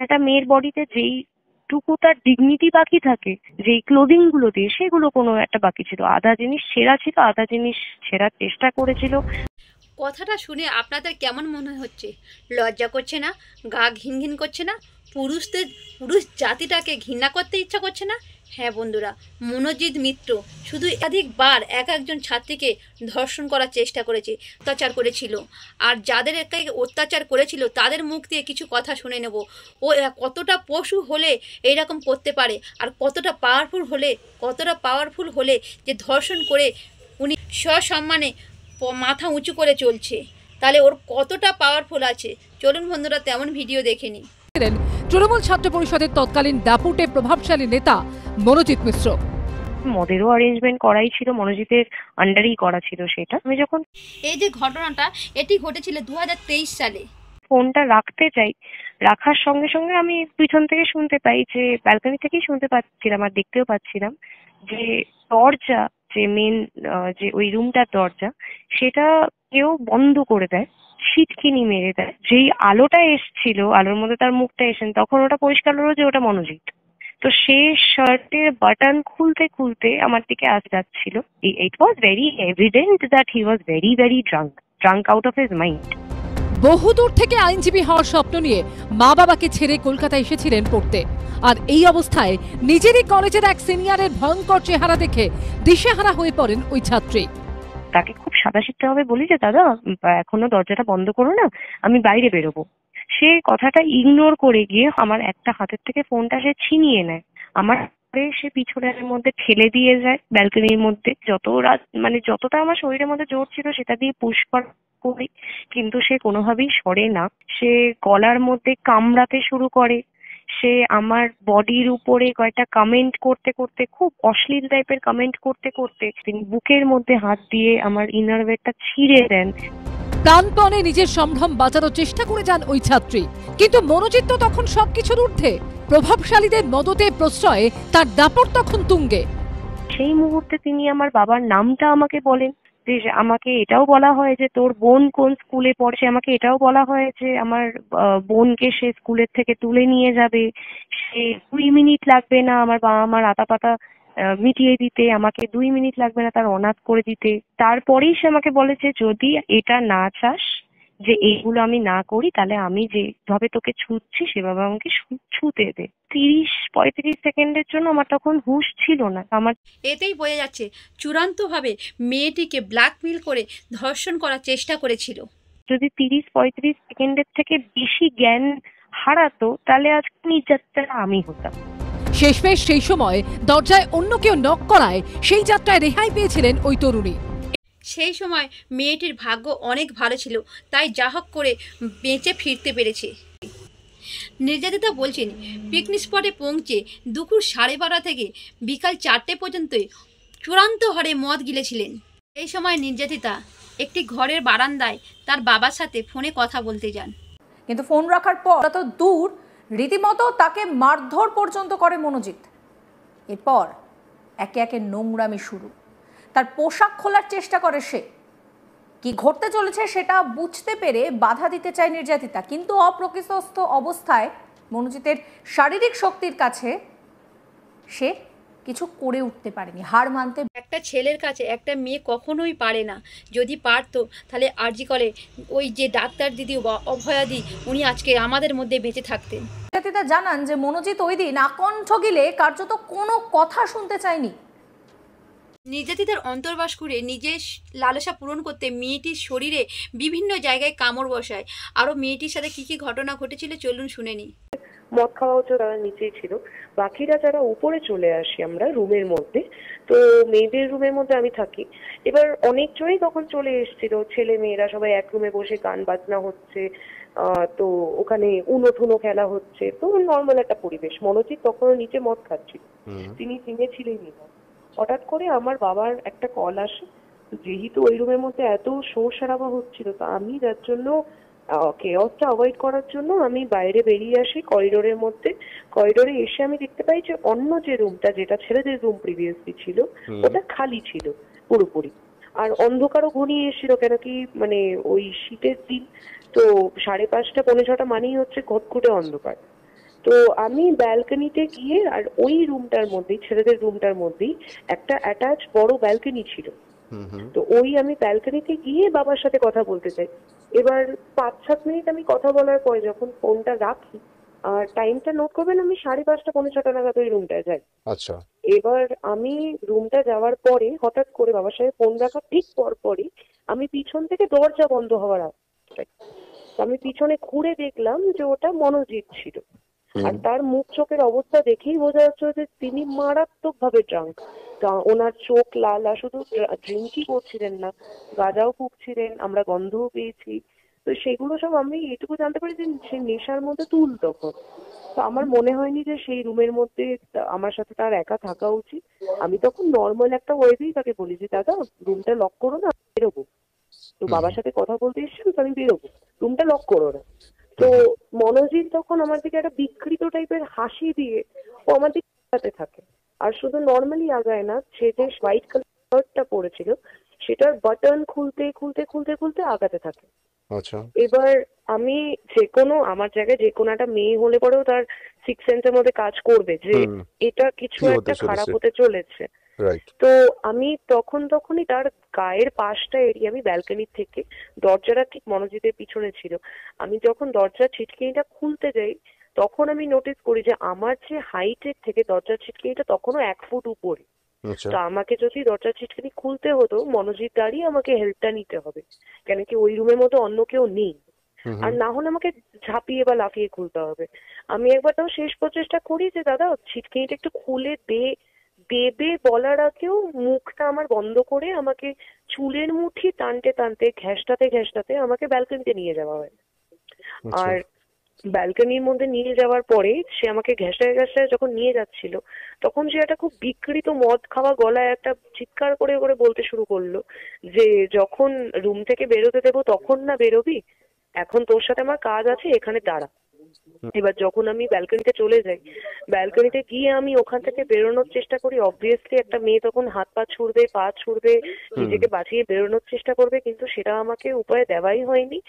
একটা মেয়ের বডিতে যেইটুকু তার ডিগনিটি বাকি থাকে, যেই ক্লোদিং গুলো দিয়ে, সেগুলো কোনো একটা বাকি ছিল। আধা জিনিস ছেঁড়া ছিল, আধা জিনিস ছেঁড়ার চেষ্টা করেছিল। কথাটা শুনে আপনাদের কেমন মনে হচ্ছে? লজ্জা করছে না? গা ঘিন ঘিন করছে না? পুরুষ জাতিটাকে ঘৃণা করতে ইচ্ছা করছে না? হ্যাঁ বন্ধুরা, মনোজিৎ মিত্র শুধু একাধিকবার একজন ছাত্রীকে ধর্ষণ করার চেষ্টা করেছে, অত্যাচার করেছিল। আর যাদের একে অত্যাচার করেছিল তাদের মুখ দিয়ে কিছু কথা শুনে নেব। ও কতটা পশু হলে এইরকম করতে পারে, আর কতটা পাওয়ারফুল হলে যে ধর্ষণ করে উনি সসম্মানে মাথা উঁচু করে চলছে, তাহলে ওর কতটা পাওয়ারফুল আছে। চলুন বন্ধুরা তেমন ভিডিও দেখে নিই। তৃণমূল ছাত্র পরিষদের তৎকালীন দাপুটে প্রভাবশালী নেতা মনোজিৎ মিশ্র। মদেরও অ্যারেঞ্জমেন্ট করাই ছিল, মনোজিতের আন্ডারেই করা ছিল সেটা। আমি যখন এই যে ঘটনাটা এটি ঘটেছিল 2023 সালে। ফোনটা রাখতে চাই, রাখার সঙ্গে সঙ্গে আমি পিছন থেকে শুনতে পাই, যে ব্যালকনি থেকেই শুনতে পাচ্ছিলাম আর দেখতেও পাচ্ছিলাম, যে দরজা, যে মেন যে ওই রুমটার দরজা, সেটা কেউ বন্ধ করে দেয়, সিটকিনি মেরে দেয়। যেই আলোটা এসছিল, আলোর মধ্যে তার মুখটা এসেন, তখন ওটা পরিষ্কার হলো যে ওটা মনোজিৎ। তো সে শার্টের বাটন খুলতে খুলতে আমার দিকে যাচ্ছিল। It was very evident that he was very very drunk out of his mind. বহুদূর থেকে আইনজীবী হওয়ার স্বপ্ন নিয়ে মা বাবাকে ছেড়ে কলকাতা এসেছিলেন পড়তে। আর এই অবস্থায় নিজেরই কলেজের এক সিনিয়রের ভয়ঙ্কর চেহারা দেখে দিশেহারা হয়ে পড়েন ওই ছাত্রী। তাকে খুব সাদাসিধে হবে বলি যে, দাদা এখনো দরজাটা বন্ধ করো না, আমি বাইরে বেরোবো। সে কথাটা ইগনোর করে গিয়ে আমার একটা হাতের থেকে ফোনটা সে ছিনিয়ে নেয়। আমার সে পিছনের মধ্যে ঠেলে দিয়ে যায় ব্যালকনির মধ্যে। যতটা আমার শরীরের মধ্যে জোর ছিল সেটা দিয়ে পুশ করি, কিন্তু সে কোনোভাবেই সরে না। সে গলার মধ্যে কামড়াতে শুরু করে। সে আমার বডির উপরে কয়েকটা কমেন্ট করতে করতে, খুব অশ্লীল টাইপের কমেন্ট করতে করতে, তিনি বুকের মধ্যে হাত দিয়ে আমার ইনারওয়েরটা ছিঁড়ে দেন। প্রাণপণে নিজের সম্ভ্রম বাঁচানোর চেষ্টা করে যান ওই ছাত্রী, কিন্তু মনোজিৎ তো তখন সবকিছুর ঊর্ধ্বে। প্রভাবশালীদের মদতে প্রশ্রয়ে তার দাপট তখন তুঙ্গে। সেই মুহূর্তে তিনি আমার বাবার নামটা আমাকে বলেন, যে আমাকে এটাও বলা হয় যে তোর বোন কোন স্কুলে পড়ছে, আমাকে এটাও বলা হয় যে আমার বোনকে সে স্কুলের থেকে তুলে নিয়ে যাবে, সে 2 মিনিট লাগবে না আমার বাবা মার আতাপাতা মিটিয়ে দিতে, আমাকে 2 মিনিট লাগবে না তার অনাথ করে দিতে। তারপরেই সে আমাকে বলেছে, যদি এটা না চাস, যে এইগুলো আমি না করি, তাহলে আমি যেভাবে তোকে ছুঁচ্ছি সেভাবে আমাকে ছুঁতে দে। 30-35 সেকেন্ডের জন্য আমার তখন হুঁশ ছিল না। আমার এতেই বোঝা যাচ্ছে চূড়ান্তভাবে মেয়েটিকে ব্ল্যাকমেল করে ধর্ষণ করার চেষ্টা করেছিল। যদি 30-35 সেকেন্ডের থেকে বেশি জ্ঞান হারাতো, তাহলে আজকে নির্যাতিতা আমি হতাম। শেষমেশ সেই সময় দরজায় অন্য কেউ নক করায় সেই যাত্রায় রেহাই পেয়েছিলেন ওই তরুণী। সেই সময় মেয়েটির ভাগ্য অনেক ভালো ছিল, তাই যা হোক করে বেঁচে ফিরতে পেরেছে। নির্যাতিতা বলছেন, পিকনিক স্পটে পৌঁছে দুপুর 12:30 থেকে বিকাল 4টে পর্যন্ত চূড়ান্ত হারে মদ গিলেছিলেন। এই সময় নির্যাতিতা একটি ঘরের বারান্দায় তার বাবার সাথে ফোনে কথা বলতে যান, কিন্তু ফোন রাখার পর তো দূর, রীতিমতো তাকে মারধর পর্যন্ত করে মনোজিৎ। এরপর একে একে নোংরামি শুরু। তার পোশাক খোলার চেষ্টা করে সে। কি ঘটতে চলেছে সেটা বুঝতে পেরে বাধা দিতে চায় নির্যাতিতা, কিন্তু অপ্রকৃতস্থ অবস্থায় মনোজিতের শারীরিক শক্তির কাছে সে কিছু করে উঠতে পারেনি, হার মানতে। একটা ছেলের কাছে একটা মেয়ে কখনোই পারে না। যদি পারতো তাহলে আরজি করে ওই যে ডাক্তার দিদি বা অভয়াদি, উনি আজকে আমাদের মধ্যে বেঁচে থাকতেন। নির্যাতিতা জানান যে মনোজিৎ ওই দিন আকণ্ঠ গিলে কার্যত কোনো কথা শুনতে চায়নি। নির্যাতিতার অন্তর্বাস করে নিজের লালসা পূরণ করতে মেয়েটির শরীরে বিভিন্ন জায়গায় কামড় বসায়। আরও মেয়েটির সাথে কি কি ঘটনা ঘটেছিল চলুন শুনে নিই। মদ খাওয়া হচ্ছে, তারা নিচেই ছিল, বাকিরা যারা উপরে চলে আসি আমরা রুমের মধ্যে। তো মেয়েদের রুমের মধ্যে আমি থাকি। এবার অনেকজনই তখন চলে এসেছিল, ছেলে মেয়েরা সবাই এক রুমে বসে গান বাজনা হচ্ছে, তো ওখানে উনো ঠুনো খেলা হচ্ছে, তো নর্মাল একটা পরিবেশ। মনোজিৎ তখনও নিচে মদ খাচ্ছিল, তিনি চিনেছিলেনই না। হঠাৎ করে আমার বাবার একটা কল আসে, যেহেতু ওই রুমের মধ্যে এত শোর সারাবা হচ্ছিল, তো আমি যার জন্য কেওসটা অ্যাভয়েড করার জন্য আমি বাইরে বেরিয়ে আসি করিডোরের মধ্যে। করিডোরে এসে আমি দেখতে পাই যে অন্য যে রুমটা, যেটা ছেলেদের রুম প্রিভিয়াসলি ছিল, ওটা খালি ছিল পুরোপুরি। আর অন্ধকারও ঘনিয়ে এসেছিল, কেন কি ওই শীতের দিন, তো 5:30-6:45 মানেই হচ্ছে ঘটঘটে অন্ধকার। তো আমি ব্যালকনিতে গিয়ে, আর ওই রুমটার মধ্যেই, ছেলেদের রুমটার মধ্যেই একটা অ্যাটাচ বড় ব্যালকনি ছিল। তো ওই আমি ব্যালকনিতে গিয়ে বাবার সাথে কথা বলতে চাই। এবার 5-7 মিনিট আমি কথা বলার পরে যখন ফোনটা রাখি, আর টাইমটা নোট করবেন, আমি 5:30 পৌনে 6টা নাগাদ ওই রুমটায় যাই। আচ্ছা। এবার আমি রুমটা যাওয়ার পরে হঠাৎ করে বাবার সাথে ফোন রাখার ঠিক পরপরই আমি পিছন থেকে দরজা বন্ধ হওয়ার আওয়াজ, আমি পিছনে ঘুরে দেখলাম যে ওটা মনোজিৎ ছিল। আর তার মুখ চোখের অবস্থা দেখেই বোঝা যাচ্ছে যে তিনি মারাত্মক ভাবে ড্রাঙ্ক। ওনার চোখ লাল, আর শুধু ড্রিঙ্কই করছিলেন না, গাঁজাও ফুঁকছিলেন, আমরা গন্ধও পেয়েছি। তো সেগুলো সব আমি এটুকু জানতে পারি যে সে নেশার মধ্যে তুল তখন। তো আমার মনে হয়নি যে সেই রুমের মধ্যে আমার সাথে তার একা থাকা উচিত। আমি তখন নর্মাল একটা ওয়েতেই তাকে বলি যে দাদা রুমটা লক করো না, বেরোবো। তো বাবার সাথে কথা বলতে এসেছিলাম, তো আমি বেরোবো, রুমটা লক করো না। তো মনোজিৎ তখন আমার দিকে একটা বিকৃত টাইপের হাসি দিয়ে ও আমার দিকে তাকাতে থাকে। আর শুধু নর্মালি আগায় না, সে যে হোয়াইট কালার শার্টটা পরেছিল সেটার বাটন খুলতে খুলতে খুলতে খুলতে আগাতে থাকে। আচ্ছা। এবার আমি আমার জায়গায় যে কোনো একটা মেয়ে হলে পরেও তার সিক্স সেন্সের মধ্যে কাজ করবে যে এটা কিছু একটা খারাপ হতে চলেছে। রাইট। তো আমি তখনই তার গায়ের পাশটা এড়িয়ে, আমি ব্যালকনি থেকে, দরজাটা ঠিক মনোজিতের পিছনে ছিল, আমি যখন দরজার ছিটকিনিটা খুলতে যাই তখন আমি নোটিস করি যে আমার যে হাইটের থেকে দরজার ছিটকিনিটা তখনও 1 ফুট উপরে। আচ্ছা। তো আমাকে যদি দরজার ছিটকিনি খুলতে হতো, মনোজিৎ দাঁড়িয়ে আমাকে হেল্পটা নিতে হবে, কেন কি ওই রুমের মধ্যে অন্য কেউ নেই। আর না হলে আমাকে ঝাঁপিয়ে বা লাফিয়ে খুলতে হবে। আমি একবার তাও শেষ প্রচেষ্টা করি যে দাদা ছিটকিনিটা একটু খুলে দেবে বলার আগেও মুখটা আমার বন্ধ করে আমাকে চুলের মুঠি টানতে টানতে ঘেঁষটাতে আমাকে ব্যালকনিতে নিয়ে যাওয়া হয়। আর ব্যালকনির মধ্যে নিয়ে যাওয়ার পরে সে আমাকে ঘেঁষায় যখন নিয়ে যাচ্ছিল, তখন সে একটা খুব বিকৃত মদ খাওয়া গলায় একটা চিৎকার করে করে বলতে শুরু করলো যে যখন রুম থেকে বেরোতে দেবো তখন না বেরোবি, এখন তোর সাথে আমার কাজ আছে, এখানে দাঁড়া। এবার যখন আমি ব্যালকনিতে চলে যাই, ব্যালকনিতে গিয়ে আমি ওখান থেকে বেরোনোর চেষ্টা করি, অবভিয়াসলি একটা মেয়ে তখন হাত পা ছুড়বে, নিজেকে বাঁচিয়ে বেরোনোর চেষ্টা করবে, কিন্তু সেটা আমাকে উপায় দেওয়াই হয়নি।